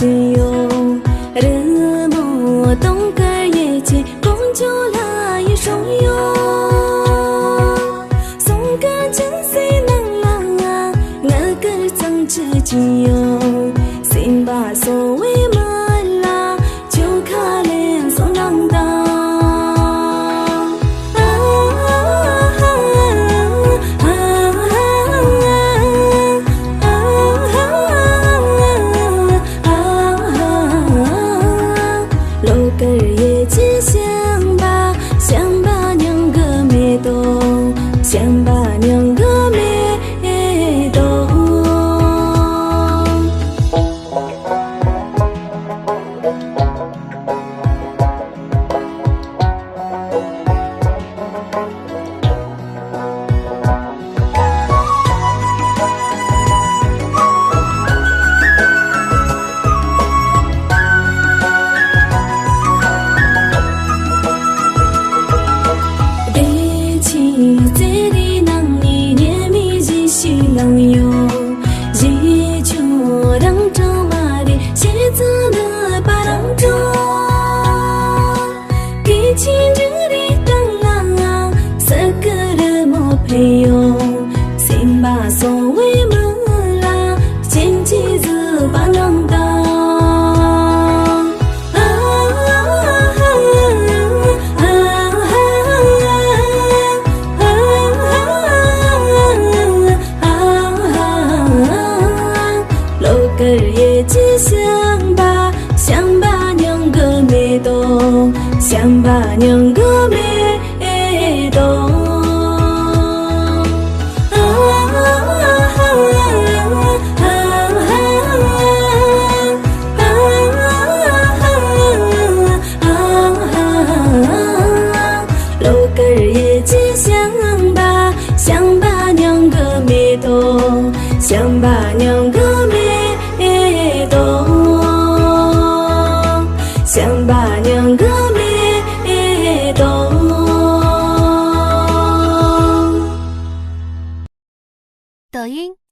只有日暮冬个夜间，公主来一双哟。送个真谁能啦，我个曾知己哟，心把所谓满啦，就可怜送浪荡。想把娘个妹懂，对起这里能你念米记西能有，一秋让着马的写字的巴郎中，给亲这里当郎，四个人莫陪哟，心把所谓门啦，牵起子巴郎当。个夜间想把娘个妹懂，想把娘个妹懂。个夜间想把娘个妹懂，想把娘个妹懂，想把娘个妹懂。抖音。